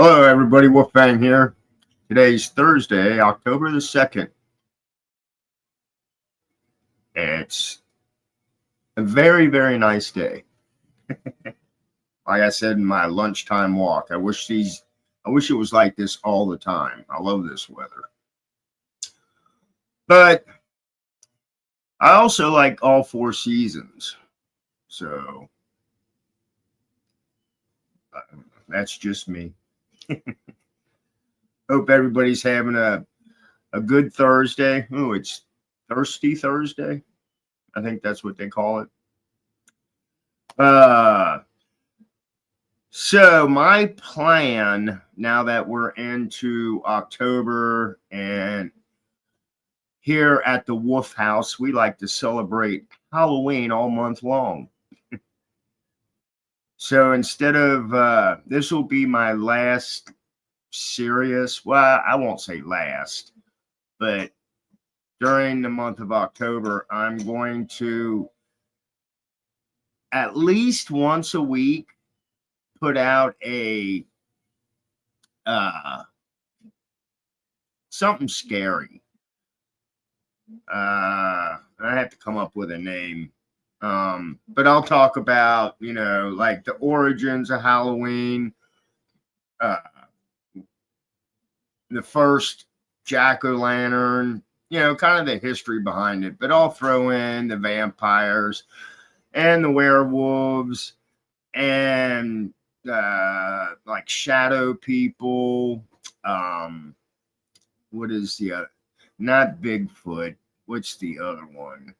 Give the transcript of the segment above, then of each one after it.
Hello, everybody. Wolfbang here. Today's Thursday, October the 2nd. It's a very, very nice day. Like I said in my lunchtime walk, I wish it was like this all the time. I love this weather. But I also like all four seasons. So that's just me. Hope everybody's having a good Thursday. Oh, it's Thirsty Thursday. I think that's what they call it. So my plan, now that we're into October and here at the Wolf House, we like to celebrate Halloween all month long. So instead of this will be my last serious, well, I won't say last, but during the month of October, I'm going to at least once a week put out a something scary. I have to come up with a name. But I'll talk about, like the origins of Halloween, the first jack-o'-lantern, kind of the history behind it. But I'll throw in the vampires and the werewolves and like shadow people. What is the other? Not Bigfoot. What's the other one?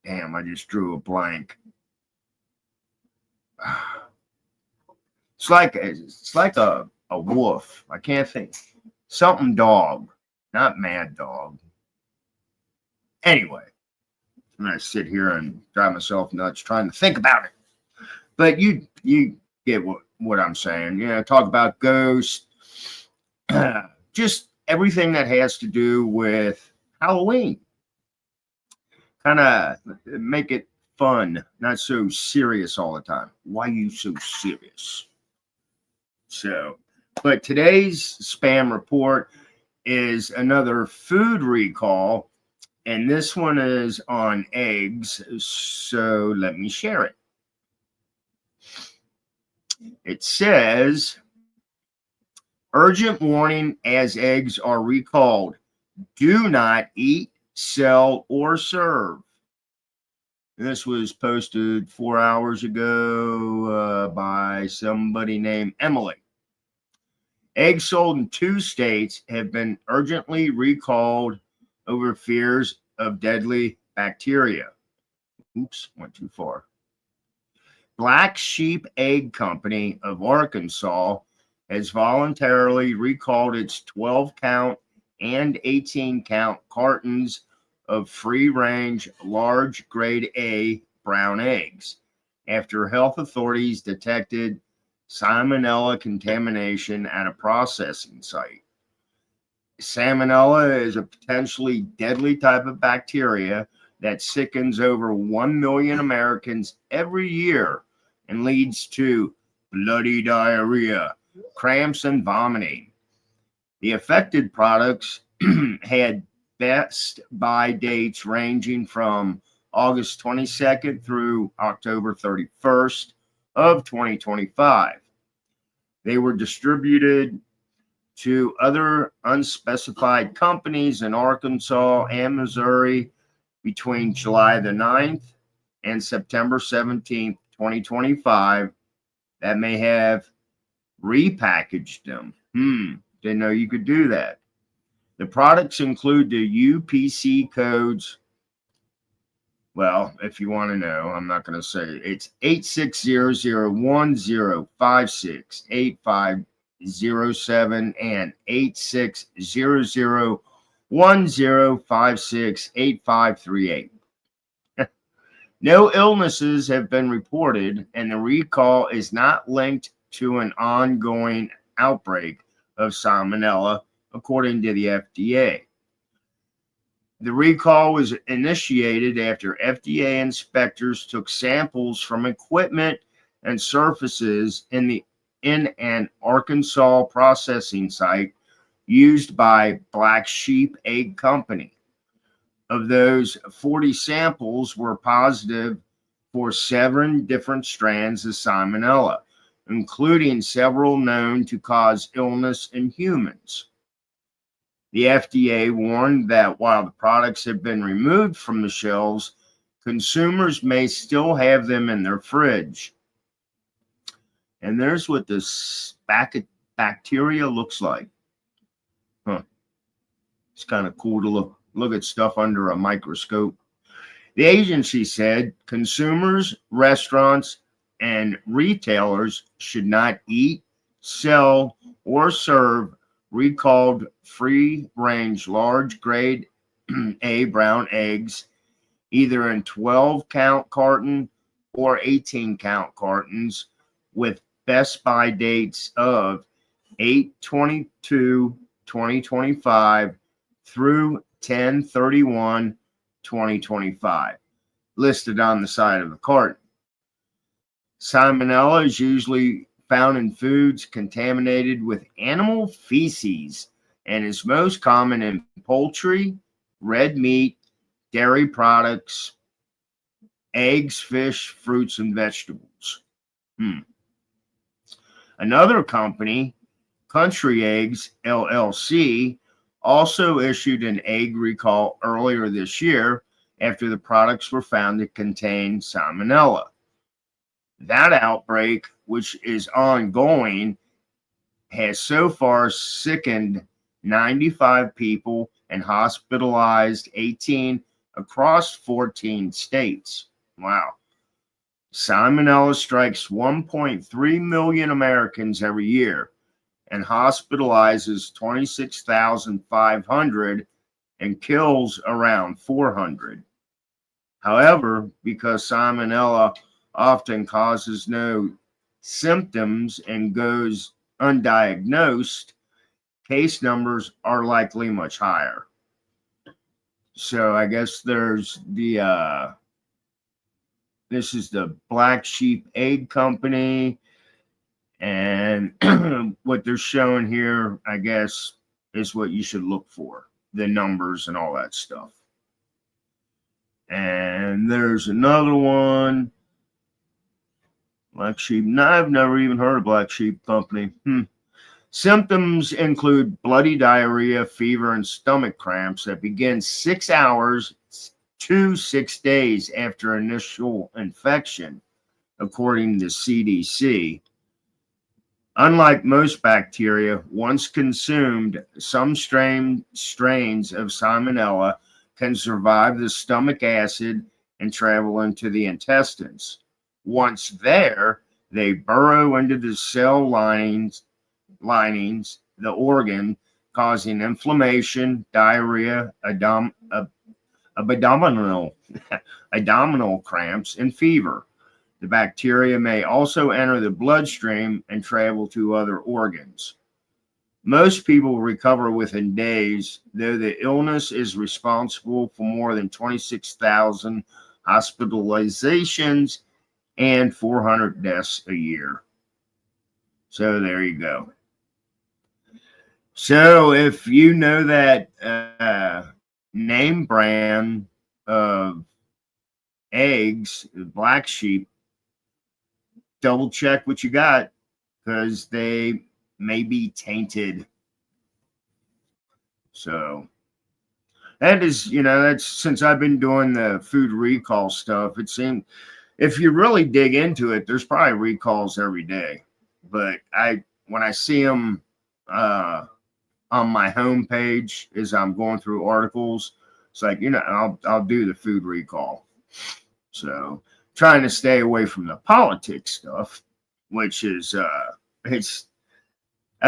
Damn, I just drew a blank. It's like a wolf. I can't think. Something dog, not mad dog. Anyway, I'm gonna sit here and drive myself nuts trying to think about it. But you get what I'm saying. Talk about ghosts, just everything that has to do with Halloween. Kind of make it fun, not so serious all the time. Why are you so serious? So, but today's spam report is another food recall, and this one is on eggs. So let me share it. It says, urgent warning as eggs are recalled. Do not eat, sell, or serve. This was posted 4 hours ago by somebody named Emily. Eggs sold in 2 states have been urgently recalled over fears of deadly bacteria. Oops, went too far. Black Sheep Egg Company of Arkansas has voluntarily recalled its 12-count and 18-count cartons of free-range large grade A brown eggs after health authorities detected salmonella contamination at a processing site. Salmonella is a potentially deadly type of bacteria that sickens over 1 million Americans every year and leads to bloody diarrhea, cramps, and vomiting. The affected products had best buy dates ranging from August 22nd through October 31st of 2025. They were distributed to other unspecified companies in Arkansas and Missouri between July the 9th and September 17th, 2025, that may have repackaged them. Didn't know you could do that. The products include the UPC codes. Well, if you want to know, I'm not going to say it. It's 860010568507 and 860010568538. No illnesses have been reported, and the recall is not linked to an ongoing outbreak of salmonella, according to the FDA. The recall was initiated after FDA inspectors took samples from equipment and surfaces in the in an Arkansas processing site used by Black Sheep Egg Company. Of those, 40 samples were positive for 7 different strands of salmonella, including several known to cause illness in humans. The FDA warned that while the products have been removed from the shelves, consumers may still have them in their fridge. And there's what this bacteria looks like. Huh. It's kind of cool to look at stuff under a microscope. The agency said consumers, restaurants, and retailers should not eat, sell, or serve recalled free-range large grade A brown eggs, either in 12-count carton or 18-count cartons with best by dates of 8/22/2025 through 10/31/2025, listed on the side of the carton. Salmonella is usually found in foods contaminated with animal feces and is most common in poultry, red meat, dairy products, eggs, fish, fruits, and vegetables. Another company, Country Eggs LLC, also issued an egg recall earlier this year after the products were found to contain salmonella. That outbreak, which is ongoing, has so far sickened 95 people and hospitalized 18 across 14 states. Wow. Salmonella strikes 1.3 million Americans every year and hospitalizes 26,500 and kills around 400. However, because salmonella often causes no symptoms and goes undiagnosed, case numbers are likely much higher. So I guess there's the this is the Black Sheep Egg Company, and what they're showing here, I guess, is what you should look for, the numbers and all that stuff. And there's another one, Black Sheep. No, I've never even heard of Black Sheep Company. Symptoms include bloody diarrhea, fever, and stomach cramps that begin 6 hours to 6 days after initial infection, according to CDC. Unlike most bacteria, once consumed, some strains of salmonella can survive the stomach acid and travel into the intestines. Once there, they burrow into the cell linings, the organ, causing inflammation, diarrhea, abdominal cramps, and fever. The bacteria may also enter the bloodstream and travel to other organs. Most people recover within days, though the illness is responsible for more than 26,000 hospitalizations and 400 deaths a year. So there you go. So if you know that name brand of eggs, Black Sheep, double check what you got, because they may be tainted. So that is, that's since I've been doing the food recall stuff, it seemed, if you really dig into it, there's probably recalls every day. But when I see them on my homepage as I'm going through articles, it's like, I'll do the food recall. So trying to stay away from the politics stuff, which is I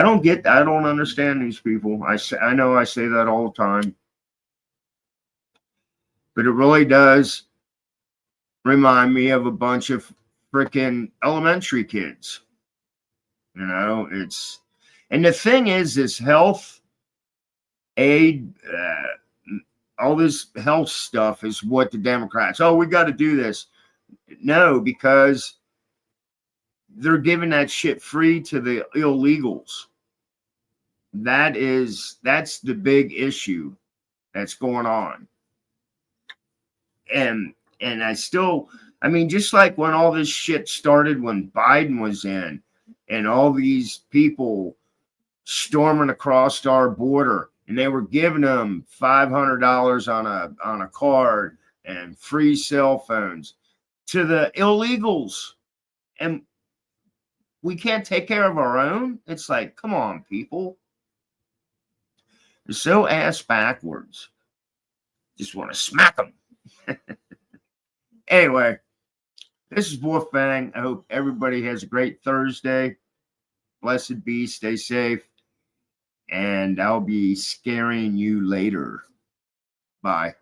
don't understand these people. I know I say that all the time, but it really does remind me of a bunch of freaking elementary kids. And the thing is, this health aid, all this health stuff is what the Democrats, we got to do this. No, because they're giving that shit free to the illegals. That's the big issue that's going on. And I mean, just like when all this shit started when Biden was in, and all these people storming across our border, and they were giving them $500 on a card and free cell phones to the illegals, and we can't take care of our own. It's like, come on, people. They're so ass backwards. Just want to smack them. Anyway, this is Wolfgang. I hope everybody has a great Thursday. Blessed be. Stay safe. And I'll be scaring you later. Bye.